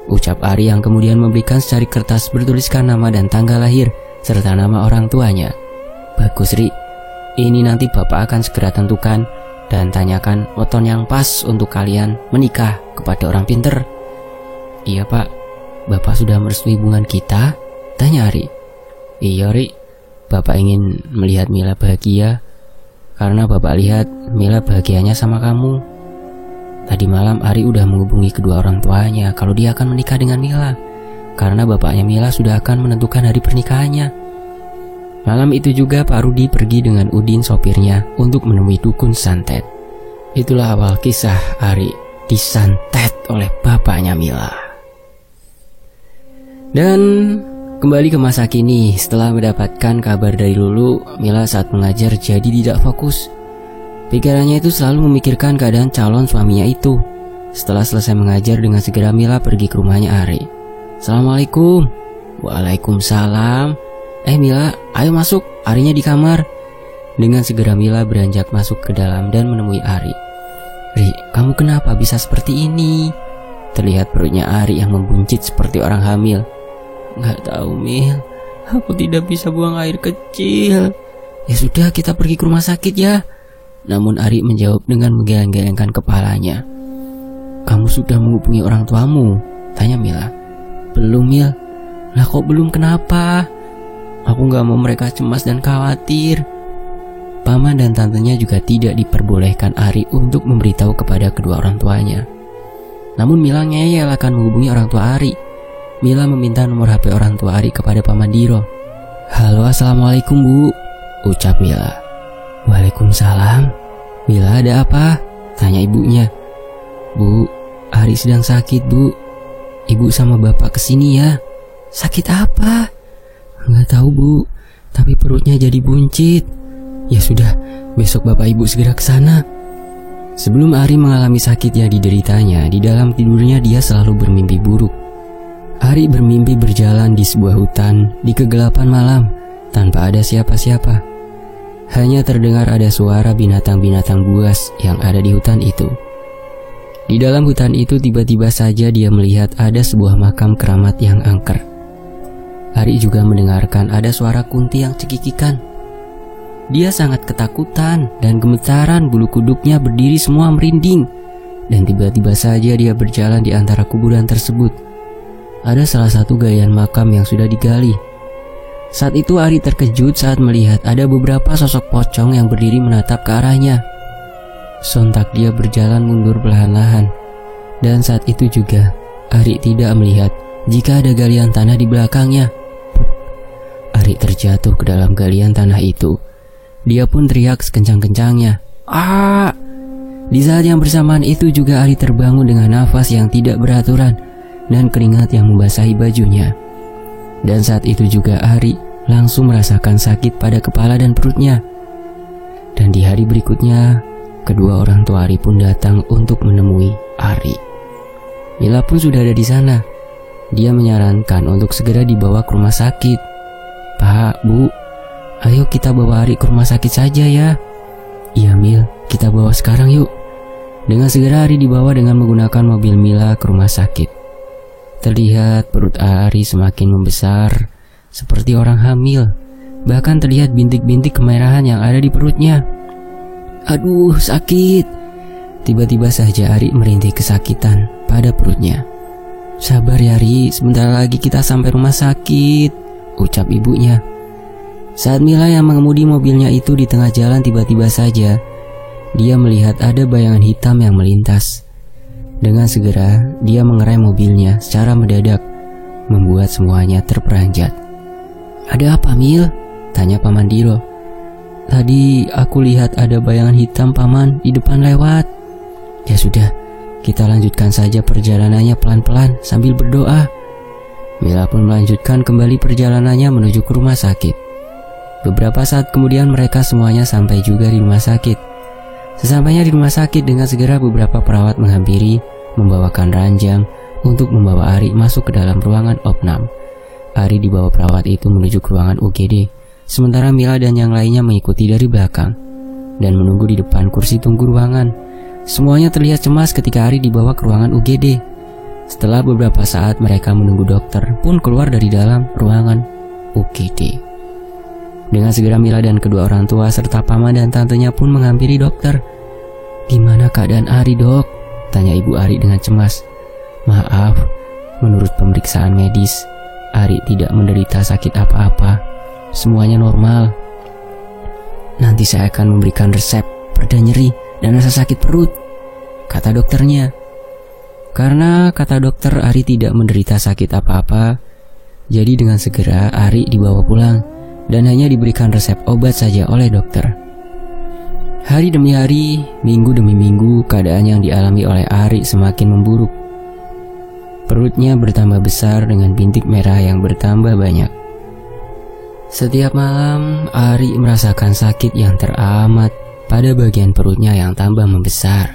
ucap Ari yang kemudian memberikan secari kertas bertuliskan nama dan tanggal lahir serta nama orang tuanya. Bagus Ri, ini nanti bapak akan segera tentukan dan tanyakan weton yang pas untuk kalian menikah kepada orang pinter. Iya Pak, Bapak sudah merestui hubungan kita? Tanya Ari. Iya Ri, Bapak ingin melihat Mila bahagia karena Bapak lihat Mila bahagianya sama kamu. Tadi malam Ari udah menghubungi kedua orang tuanya kalau dia akan menikah dengan Mila, karena bapaknya Mila sudah akan menentukan hari pernikahannya. Malam itu juga Pak Rudi pergi dengan Udin sopirnya untuk menemui dukun santet. Itulah awal kisah Ari disantet oleh bapaknya Mila. Dan kembali ke masa kini, setelah mendapatkan kabar dari Lulu, Mila saat mengajar jadi tidak fokus. Pikirannya itu selalu memikirkan keadaan calon suaminya itu. Setelah selesai mengajar, dengan segera Mila pergi ke rumahnya Ari. Assalamualaikum. Waalaikumsalam. Mila, ayo masuk, Arinya di kamar. Dengan segera Mila beranjak masuk ke dalam dan menemui Ari. Ri, kamu kenapa bisa seperti ini? Terlihat perutnya Ari yang membuncit seperti orang hamil. Gak tahu Mil, aku tidak bisa buang air kecil. Ya sudah, kita pergi ke rumah sakit ya. Namun Ari menjawab dengan menggeleng-gelengkan kepalanya. kamu sudah menghubungi orang tuamu? Tanya Mila. Belum, Mil. Lah kok belum, kenapa? Aku gak mau mereka cemas dan khawatir. Paman dan tantenya juga tidak diperbolehkan Ari untuk memberitahu kepada kedua orang tuanya. Namun Mila ngeyel akan menghubungi orang tua Ari. Mila meminta nomor HP orang tua Ari kepada Paman Diro. Halo, assalamualaikum Bu, ucap Mila. Waalaikumsalam. Mila, ada apa? Tanya ibunya. Bu, Ari sedang sakit, Bu. Ibu sama bapak kesini ya. Sakit apa? Nggak tahu, Bu, tapi perutnya jadi buncit. Ya sudah, besok bapak ibu segera ke sana. Sebelum Ari mengalami sakit yang dideritanya, di dalam tidurnya dia selalu bermimpi buruk. Ari bermimpi berjalan di sebuah hutan di kegelapan malam tanpa ada siapa-siapa. Hanya terdengar ada suara binatang-binatang buas yang ada di hutan itu. Di dalam hutan itu tiba-tiba saja dia melihat ada sebuah makam keramat yang angker. Ari juga mendengarkan ada suara kunti yang cekikikan. Dia sangat ketakutan dan gemetaran, bulu kuduknya berdiri semua merinding. Dan tiba-tiba saja dia berjalan di antara kuburan tersebut. Ada salah satu galian makam yang sudah digali. Saat itu Ari terkejut saat melihat ada beberapa sosok pocong yang berdiri menatap ke arahnya. Sontak dia berjalan mundur perlahan-lahan. Dan saat itu juga Ari tidak melihat jika ada galian tanah di belakangnya. Ari terjatuh ke dalam galian tanah itu. Dia pun teriak sekencang-kencangnya. Ah! Di saat yang bersamaan itu juga Ari terbangun dengan nafas yang tidak beraturan dan keringat yang membasahi bajunya. Dan saat itu juga Ari langsung merasakan sakit pada kepala dan perutnya. Dan di hari berikutnya, kedua orang tua Ari pun datang untuk menemui Ari. Mila pun sudah ada di sana. Dia menyarankan untuk segera dibawa ke rumah sakit. Pak, Bu, ayo kita bawa Ari ke rumah sakit saja ya. Iya Mil, kita bawa sekarang yuk. Dengan segera Ari dibawa dengan menggunakan mobil Mila ke rumah sakit. Terlihat perut Ari semakin membesar, seperti orang hamil. Bahkan terlihat bintik-bintik kemerahan yang ada di perutnya. Aduh, sakit. Tiba-tiba saja Ari merintih kesakitan pada perutnya. Sabar ya Ari, sebentar lagi kita sampai rumah sakit, ucap ibunya. Saat Mila yang mengemudi mobilnya itu di tengah jalan, tiba-tiba saja dia melihat ada bayangan hitam yang melintas. Dengan segera dia mengerem mobilnya secara mendadak, membuat semuanya terperanjat. Ada apa Mil? Tanya Paman Diro. Tadi aku lihat ada bayangan hitam Paman di depan lewat. Ya sudah, kita lanjutkan saja perjalanannya pelan-pelan sambil berdoa. Mila pun melanjutkan kembali perjalanannya menuju ke rumah sakit. Beberapa saat kemudian mereka semuanya sampai juga di rumah sakit. Sesampainya di rumah sakit, dengan segera beberapa perawat menghampiri, membawakan ranjang untuk membawa Ari masuk ke dalam ruangan opnam. Ari dibawa perawat itu menuju ke ruangan UGD, sementara Mila dan yang lainnya mengikuti dari belakang dan menunggu di depan kursi tunggu ruangan. Semuanya terlihat cemas ketika Ari dibawa ke ruangan UGD. Setelah beberapa saat mereka menunggu, dokter pun keluar dari dalam ruangan UGD. Dengan segera Mila dan kedua orang tua serta paman dan tantenya pun menghampiri dokter. Gimana keadaan Ari, Dok? Tanya ibu Ari dengan cemas. Maaf, menurut pemeriksaan medis, Ari tidak menderita sakit apa-apa. Semuanya normal. Nanti saya akan memberikan resep pereda nyeri dan rasa sakit perut, kata dokternya. Karena kata dokter Ari tidak menderita sakit apa-apa, jadi dengan segera Ari dibawa pulang dan hanya diberikan resep obat saja oleh dokter. Hari demi hari, minggu demi minggu, keadaan yang dialami oleh Ari semakin memburuk. Perutnya bertambah besar dengan bintik merah yang bertambah banyak. Setiap malam, Ari merasakan sakit yang teramat pada bagian perutnya yang tambah membesar.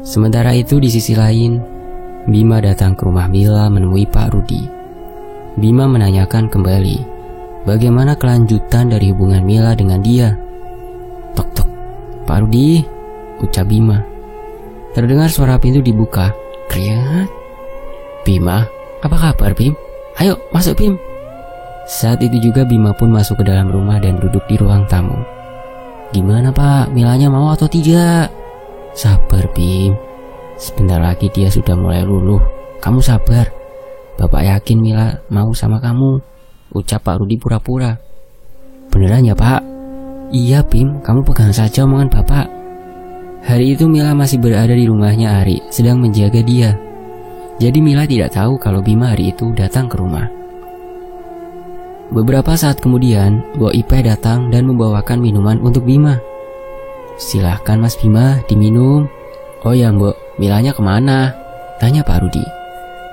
Sementara itu di sisi lain, Bima datang ke rumah Mila menemui Pak Rudi. Bima menanyakan kembali bagaimana kelanjutan dari hubungan Mila dengan dia. Tok tok, Pak Rudi, ucap Bima. Terdengar suara pintu dibuka. Kriat. Bima, apa kabar Bim? Ayo masuk Bim. Saat itu juga Bima pun masuk ke dalam rumah dan duduk di ruang tamu. Gimana Pak, Milanya mau atau tidak? Sabar Bim, Sebentar lagi dia sudah mulai luluh. Kamu sabar. Bapak yakin Mila mau sama kamu, ucap Pak Rudi pura-pura. Beneran ya Pak? Iya Bim, kamu pegang saja omongan Bapak. Hari itu Mila masih berada di rumahnya Ari, sedang menjaga dia. Jadi Mila tidak tahu kalau Bima hari itu datang ke rumah. Beberapa saat kemudian, Mbok Ipe datang dan membawakan minuman untuk Bima. Silahkan Mas Bima, diminum. Oh ya Mbok, Milanya kemana? Tanya Pak Rudi.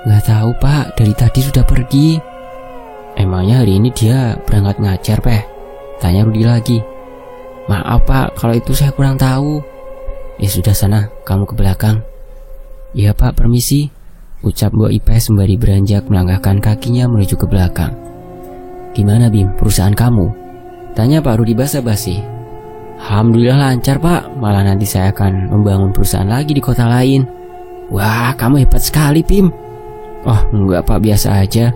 Gak tahu Pak, dari tadi sudah pergi. Emangnya hari ini dia berangkat ngajar Peh? Tanya Rudi lagi. Maaf Pak, kalau itu saya kurang tahu. Ya sudah sana, kamu ke belakang. Iya Pak, permisi, ucap Mbok Ipe sembari beranjak melangkahkan kakinya menuju ke belakang. Gimana Bim, perusahaan kamu? Tanya Pak Rudi basa-basi. Alhamdulillah lancar Pak, malah nanti saya akan membangun perusahaan lagi di kota lain. Wah, kamu hebat sekali Bim. Oh enggak Pak, biasa aja.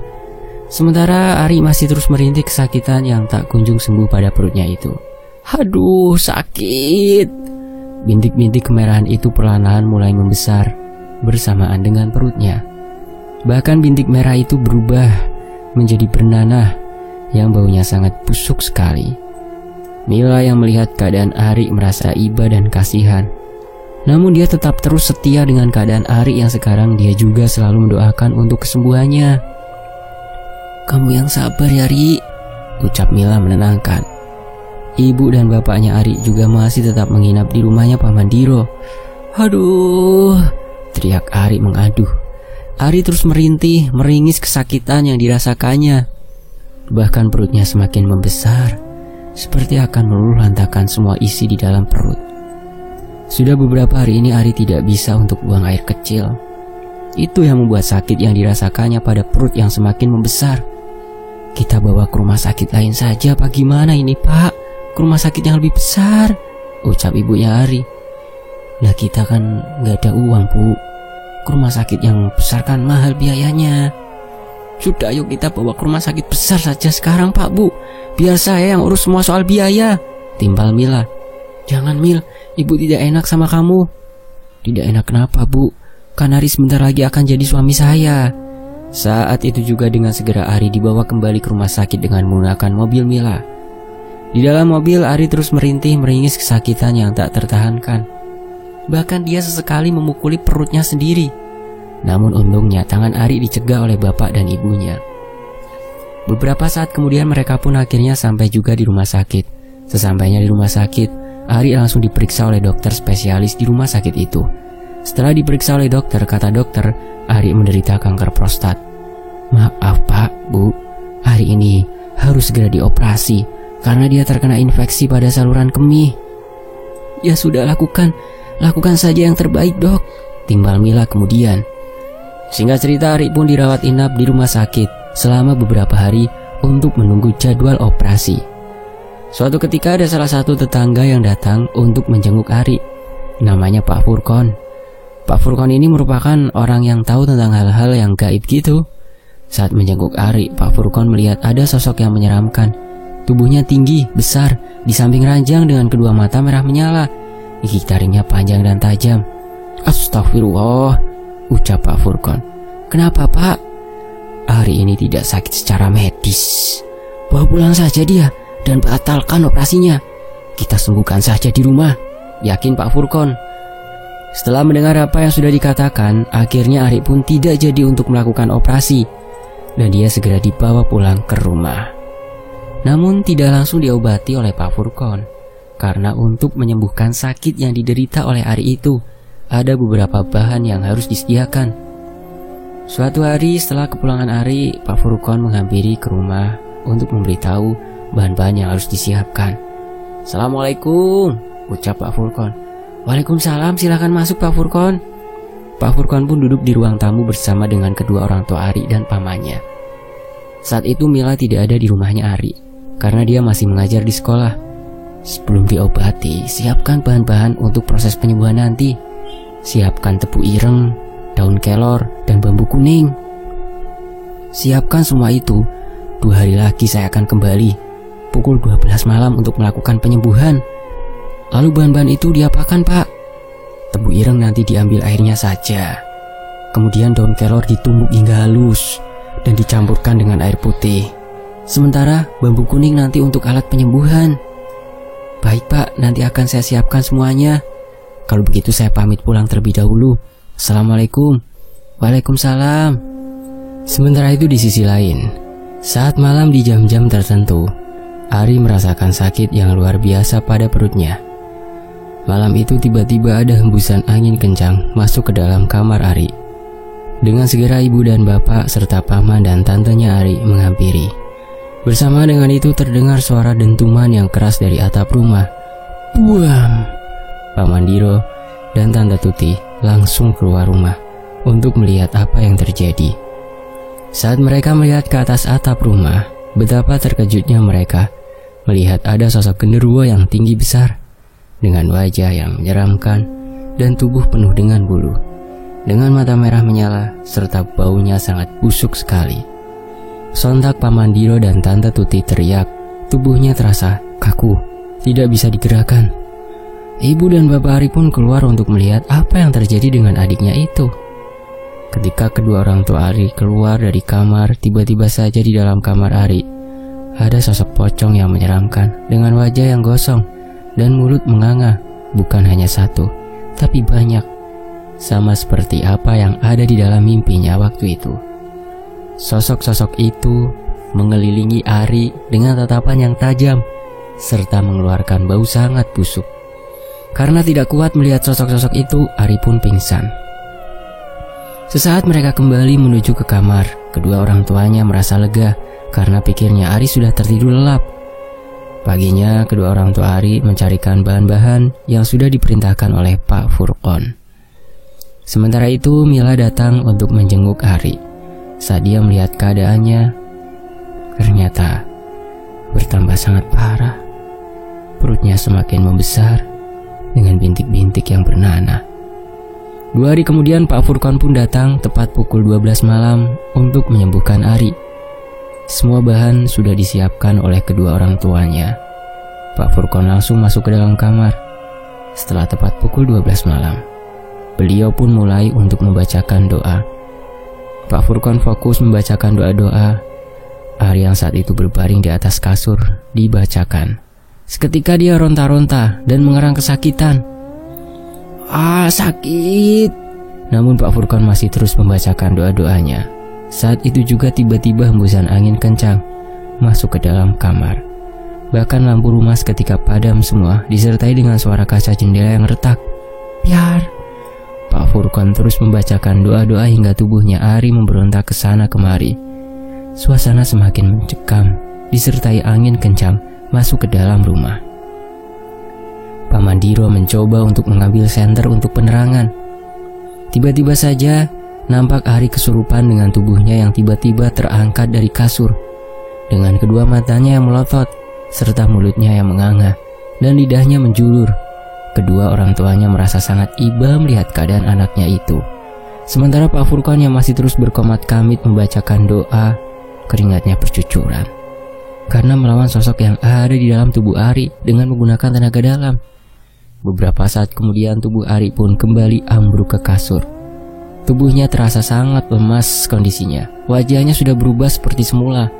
Sementara Ari masih terus merintih kesakitan yang tak kunjung sembuh pada perutnya itu. Aduh, sakit. Bintik-bintik kemerahan itu perlahan-lahan mulai membesar bersamaan dengan perutnya. Bahkan bintik merah itu berubah menjadi bernanah yang baunya sangat busuk sekali. Mila yang melihat keadaan Ari merasa iba dan kasihan. Namun dia tetap terus setia dengan keadaan Ari yang sekarang dia juga selalu mendoakan untuk kesembuhannya. Kamu yang sabar ya Ari, ucap Mila menenangkan. Ibu dan bapaknya Ari juga masih tetap menginap di rumahnya Paman Diro. Aduh, teriak Ari mengaduh. Ari terus merintih, meringis kesakitan yang dirasakannya. Bahkan perutnya semakin membesar, seperti akan meluluh lantakan semua isi di dalam perut. Sudah beberapa hari ini Ari tidak bisa untuk buang air kecil. Itu yang membuat sakit yang dirasakannya pada perut yang semakin membesar. Kita bawa ke rumah sakit lain saja apa gimana ini Pak? Ke rumah sakit yang lebih besar, ucap ibunya Ari. Lah kita kan gak ada uang Bu. Ke rumah sakit yang besar kan mahal biayanya. Sudah yuk kita bawa ke rumah sakit besar saja sekarang Pak Bu. Biar saya yang urus semua soal biaya, timbal Mila. Jangan Mil, ibu tidak enak sama kamu. Tidak enak kenapa Bu? Kan Ari sebentar lagi akan jadi suami saya. Saat itu juga dengan segera Ari dibawa kembali ke rumah sakit dengan menggunakan mobil Mila. Di dalam mobil Ari terus merintih meringis kesakitan yang tak tertahankan. Bahkan dia sesekali memukuli perutnya sendiri. Namun untungnya tangan Ari dicegah oleh bapak dan ibunya. Beberapa saat kemudian mereka pun akhirnya sampai juga di rumah sakit. Sesampainya di rumah sakit, Ari langsung diperiksa oleh dokter spesialis di rumah sakit itu. Setelah diperiksa oleh dokter, kata dokter, Ari menderita kanker prostat. Maaf Pak, Bu, Ari ini harus segera dioperasi karena dia terkena infeksi pada saluran kemih. Ya sudah, lakukan saja yang terbaik dok, timbal Mila kemudian. Singkat cerita, Ari pun dirawat inap di rumah sakit selama beberapa hari untuk menunggu jadwal operasi. Suatu ketika ada salah satu tetangga yang datang untuk menjenguk Ari. Namanya Pak Furkon. Pak Furkon ini merupakan orang yang tahu tentang hal-hal yang gaib gitu. Saat menjenguk Ari, Pak Furkon melihat ada sosok yang menyeramkan. Tubuhnya tinggi, besar, di samping ranjang dengan kedua mata merah menyala. Gigi taringnya panjang dan tajam. Astagfirullah, ucap Pak Furkon. Kenapa Pak? Ari ini tidak sakit secara medis. Bawa pulang saja dia dan batalkan operasinya. Kita sembuhkan saja di rumah, yakin Pak Furkon. Setelah mendengar apa yang sudah dikatakan, akhirnya Ari pun tidak jadi untuk melakukan operasi dan dia segera dibawa pulang ke rumah. Namun tidak langsung diobati oleh Pak Furkon, karena untuk menyembuhkan sakit yang diderita oleh Ari itu ada beberapa bahan yang harus disediakan. Suatu hari setelah kepulangan Ari, Pak Furkon menghampiri ke rumah untuk memberitahu bahan-bahan yang harus disiapkan. Assalamualaikum, ucap Pak Furkon. Waalaikumsalam, silakan masuk Pak Furkon. Pak Furkon pun duduk di ruang tamu bersama dengan kedua orang tua Ari dan pamannya. Saat itu Mila tidak ada di rumahnya Ari karena dia masih mengajar di sekolah. Sebelum diobati, siapkan bahan-bahan untuk proses penyembuhan nanti. Siapkan tebu ireng, daun kelor, dan bambu kuning. Siapkan semua itu. 2 hari lagi saya akan kembali pukul 12 malam untuk melakukan penyembuhan. Lalu bahan-bahan itu diapakan Pak? Tebu ireng nanti diambil airnya saja. Kemudian daun kelor ditumbuk hingga halus dan dicampurkan dengan air putih. Sementara bambu kuning nanti untuk alat penyembuhan. Baik Pak, nanti akan saya siapkan semuanya. Kalau begitu saya pamit pulang terlebih dahulu. Assalamualaikum. Waalaikumsalam. Sementara itu di sisi lain, saat malam di jam-jam tertentu, Ari merasakan sakit yang luar biasa pada perutnya. Malam itu tiba-tiba ada hembusan angin kencang masuk ke dalam kamar Ari. Dengan segera ibu dan bapak serta paman dan tantenya Ari menghampiri. Bersama dengan itu terdengar suara dentuman yang keras dari atap rumah. Buam! Paman Diro dan Tante Tuti langsung keluar rumah untuk melihat apa yang terjadi. Saat mereka melihat ke atas atap rumah, betapa terkejutnya mereka melihat ada sosok genderuwo yang tinggi besar, dengan wajah yang menyeramkan dan tubuh penuh dengan bulu, dengan mata merah menyala serta baunya sangat busuk sekali. Sontak Paman Diro dan Tante Tuti teriak, tubuhnya terasa kaku, tidak bisa digerakkan. Ibu dan Bapak Ari pun keluar untuk melihat apa yang terjadi dengan adiknya itu. Ketika kedua orang tua Ari keluar dari kamar, tiba-tiba saja di dalam kamar Ari ada sosok pocong yang menyeramkan dengan wajah yang gosong dan mulut menganga, bukan hanya satu, tapi banyak. Sama seperti apa yang ada di dalam mimpinya waktu itu. Sosok-sosok itu mengelilingi Ari dengan tatapan yang tajam, serta mengeluarkan bau sangat busuk. Karena tidak kuat melihat sosok-sosok itu, Ari pun pingsan. Sesaat mereka kembali menuju ke kamar, kedua orang tuanya merasa lega karena pikirnya Ari sudah tertidur lelap. Paginya, kedua orang tua Ari mencarikan bahan-bahan yang sudah diperintahkan oleh Pak Furqon. Sementara itu, Mila datang untuk menjenguk Ari. Saat dia melihat keadaannya, ternyata bertambah sangat parah. Perutnya semakin membesar dengan bintik-bintik yang bernanah. 2 hari kemudian Pak Furqon pun datang tepat pukul 12 malam untuk menyembuhkan Ari. Semua bahan sudah disiapkan oleh kedua orang tuanya. Pak Furqon langsung masuk ke dalam kamar. Setelah tepat pukul 12 malam, beliau pun mulai untuk membacakan doa. Pak Furqon fokus membacakan doa-doa. Ari yang saat itu berbaring di atas kasur dibacakan. Seketika dia ronta-ronta dan mengerang kesakitan. Sakit. Namun Pak Furqon masih terus membacakan doa-doanya. Saat itu juga tiba-tiba hembusan angin kencang masuk ke dalam kamar. Bahkan lampu rumah seketika padam semua, disertai dengan suara kaca jendela yang retak. Biar. Pak Furqon terus membacakan doa-doa hingga tubuhnya Ari memberontak ke sana kemari. Suasana semakin mencekam, disertai angin kencang masuk ke dalam rumah. Paman Diro mencoba untuk mengambil senter untuk penerangan. Tiba-tiba saja nampak Ari kesurupan dengan tubuhnya yang tiba-tiba terangkat dari kasur, dengan kedua matanya yang melotot serta mulutnya yang menganga dan lidahnya menjulur. Kedua orang tuanya merasa sangat iba melihat keadaan anaknya itu. Sementara Pak Furqon yang masih terus berkomat kamit membacakan doa, keringatnya bercucuran karena melawan sosok yang ada di dalam tubuh Ari dengan menggunakan tenaga dalam. Beberapa saat kemudian tubuh Ari pun kembali ambruk ke kasur. Tubuhnya terasa sangat lemas kondisinya. Wajahnya sudah berubah seperti semula.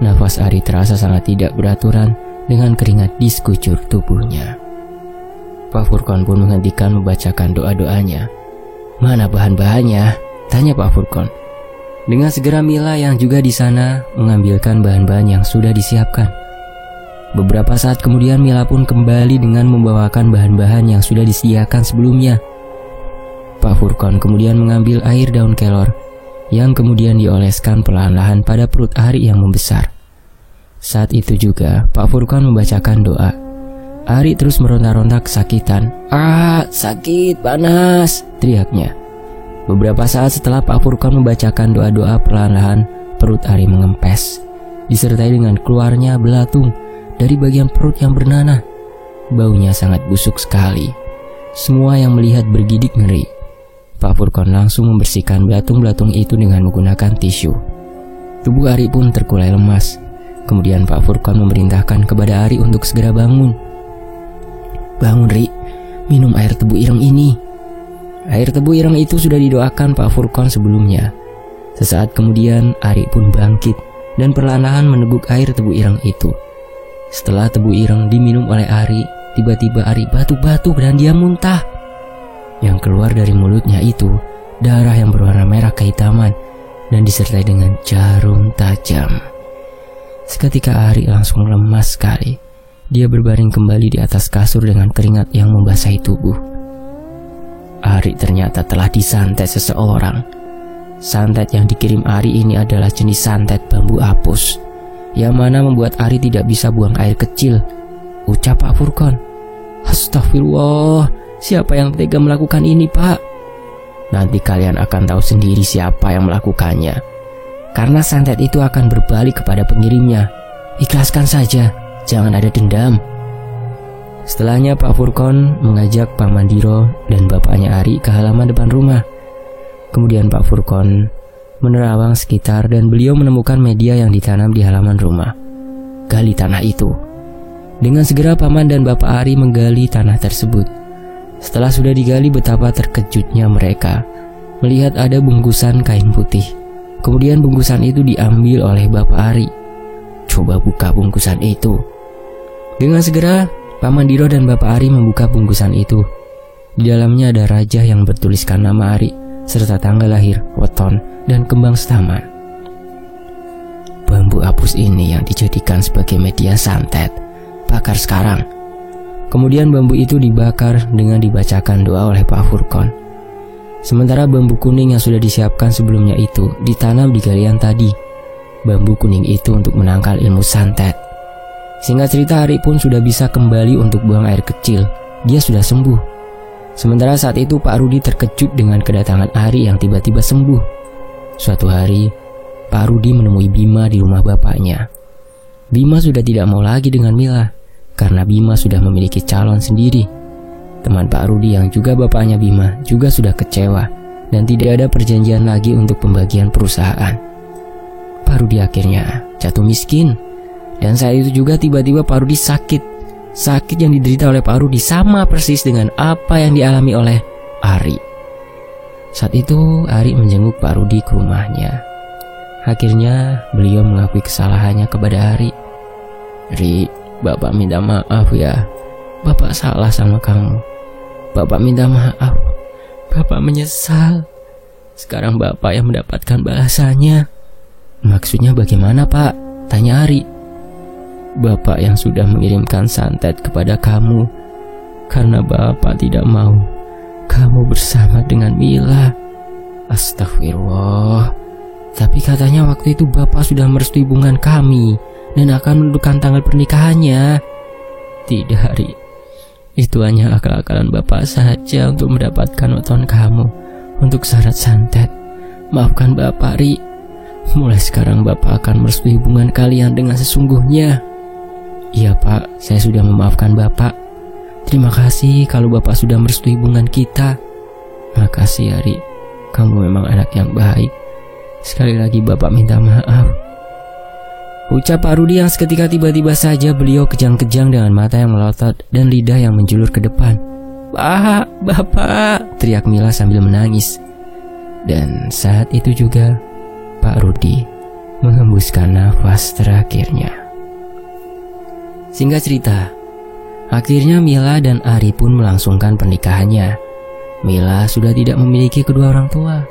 Nafas Ari terasa sangat tidak beraturan dengan keringat di sekujur tubuhnya. Pak Furqon pun menghentikan membacakan doa-doanya. Mana bahan-bahannya? Tanya Pak Furqon. Dengan segera Mila yang juga di sana mengambilkan bahan-bahan yang sudah disiapkan. Beberapa saat kemudian Mila pun kembali dengan membawakan bahan-bahan yang sudah disediakan sebelumnya. Pak Furqon kemudian mengambil air daun kelor yang kemudian dioleskan perlahan-lahan pada perut Ari yang membesar. Saat itu juga Pak Furqon membacakan doa. Ari terus meronta-ronta kesakitan. Sakit, panas, teriaknya. Beberapa saat setelah Pak Furqon membacakan doa-doa perlahan-lahan, perut Ari mengempes, disertai dengan keluarnya belatung dari bagian perut yang bernanah. Baunya sangat busuk sekali. Semua yang melihat bergidik ngeri. Pak Furqon langsung membersihkan belatung-belatung itu dengan menggunakan tisu. Tubuh Ari pun terkulai lemas. Kemudian Pak Furqon memerintahkan kepada Ari untuk segera bangun. Bangun, Ri, minum air tebu ireng ini. Air tebu ireng itu sudah didoakan Pak Furqon sebelumnya. Sesaat kemudian Ari pun bangkit dan perlahan meneguk air tebu ireng itu. Setelah tebu ireng diminum oleh Ari, tiba-tiba Ari batuk-batuk dan dia muntah. Yang keluar dari mulutnya itu darah yang berwarna merah kehitaman dan disertai dengan jarum tajam. Seketika Ari langsung lemas sekali. Dia berbaring kembali di atas kasur dengan keringat yang membasahi tubuh. Ari ternyata telah disantet seseorang. Santet yang dikirim Ari ini adalah jenis santet bambu apus, yang mana membuat Ari tidak bisa buang air kecil. Ucap Pak Furqon. Astagfirullah, siapa yang tega melakukan ini, Pak? Nanti kalian akan tahu sendiri siapa yang melakukannya. Karena santet itu akan berbalik kepada pengirimnya. Ikhlaskan saja, jangan ada dendam. Setelahnya Pak Furqon mengajak Pak Mandiro dan bapaknya Ari ke halaman depan rumah. Kemudian Pak Furqon menerawang sekitar dan beliau menemukan media yang ditanam di halaman rumah. Gali tanah itu. Dengan segera Paman dan Bapak Ari menggali tanah tersebut. Setelah sudah digali, betapa terkejutnya mereka melihat ada bungkusan kain putih. Kemudian bungkusan itu diambil oleh Bapak Ari. Coba buka bungkusan itu. Dengan segera Pak Mandiro dan Bapak Ari membuka bungkusan itu. Di dalamnya ada raja yang bertuliskan nama Ari serta tanggal lahir, weton, dan kembang setaman. Bambu apus ini yang dijadikan sebagai media santet. Bakar sekarang. Kemudian bambu itu dibakar dengan dibacakan doa oleh Pak Furqon. Sementara bambu kuning yang sudah disiapkan sebelumnya itu ditanam di galian tadi. Bambu kuning itu untuk menangkal ilmu santet. Singkat cerita, Ari pun sudah bisa kembali untuk buang air kecil. Dia sudah sembuh. Sementara saat itu Pak Rudi terkejut dengan kedatangan Ari yang tiba-tiba sembuh. Suatu hari, Pak Rudi menemui Bima di rumah bapaknya. Bima sudah tidak mau lagi dengan Mila, karena Bima sudah memiliki calon sendiri. Teman Pak Rudi yang juga bapaknya Bima juga sudah kecewa dan tidak ada perjanjian lagi untuk pembagian perusahaan. Pak Rudi akhirnya jatuh miskin. Dan saat itu juga tiba-tiba Pak Rudi sakit. Sakit yang diderita oleh Pak Rudi sama persis dengan apa yang dialami oleh Ari. Saat itu Ari menjenguk Pak Rudi ke rumahnya. Akhirnya beliau mengakui kesalahannya kepada Ari. Ri, Bapak minta maaf ya. Bapak salah sama kamu. Bapak minta maaf. Bapak menyesal. Sekarang Bapak yang mendapatkan balasannya. Maksudnya bagaimana, Pak? Tanya Ari. Bapak yang sudah mengirimkan santet kepada kamu karena Bapak tidak mau kamu bersama dengan Mila. Astagfirullah. Tapi katanya waktu itu Bapak sudah merestui hubungan kami dan akan menentukan tanggal pernikahannya. Tidak, Ari. Itu hanya akal-akalan Bapak saja untuk mendapatkan weton kamu untuk syarat santet. Maafkan Bapak, Ri. Mulai sekarang Bapak akan merestui hubungan kalian dengan sesungguhnya. Iya, Pak, saya sudah memaafkan Bapak. Terima kasih kalau Bapak sudah merestui hubungan kita. Makasih, Ari. Kamu memang anak yang baik. Sekali lagi Bapak minta maaf. Ucap Pak Rudi yang seketika tiba-tiba saja beliau kejang-kejang dengan mata yang melotot dan lidah yang menjulur ke depan. Bapak, teriak Mila sambil menangis. Dan saat itu juga Pak Rudi menghembuskan nafas terakhirnya. Singkat cerita, akhirnya Mila dan Ari pun melangsungkan pernikahannya. Mila sudah tidak memiliki kedua orang tua.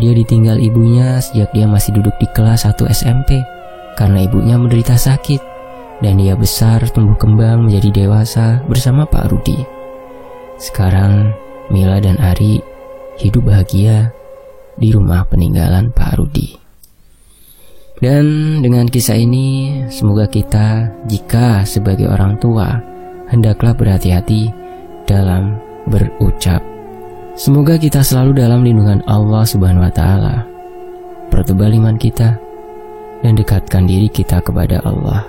Dia ditinggal ibunya sejak dia masih duduk di kelas 1 SMP karena ibunya menderita sakit, dan dia besar tumbuh kembang menjadi dewasa bersama Pak Rudi. Sekarang Mila dan Ari hidup bahagia di rumah peninggalan Pak Rudi. Dan dengan kisah ini, semoga kita, jika sebagai orang tua, hendaklah berhati-hati dalam berucap. Semoga kita selalu dalam lindungan Allah Subhanahu wa Ta'ala. Pertebal iman kita dan dekatkan diri kita kepada Allah.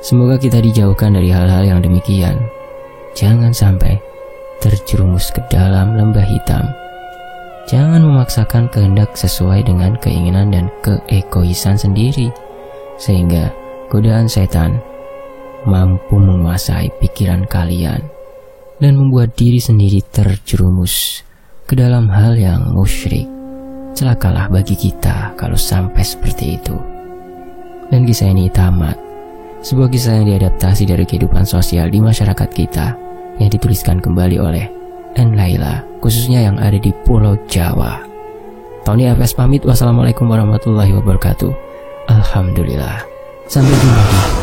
Semoga kita dijauhkan dari hal-hal yang demikian. Jangan sampai terjerumus ke dalam lembah hitam. Jangan memaksakan kehendak sesuai dengan keinginan dan keegoisan sendiri, sehingga godaan setan mampu menguasai pikiran kalian dan membuat diri sendiri terjerumus ke dalam hal yang musyrik. Celakalah bagi kita kalau sampai seperti itu. Dan kisah ini tamat. Sebuah kisah yang diadaptasi dari kehidupan sosial di masyarakat kita, yang dituliskan kembali oleh N. Laila, khususnya yang ada di Pulau Jawa. Tony FS pamit. Wassalamualaikum warahmatullahi wabarakatuh. Alhamdulillah. Sampai jumpa di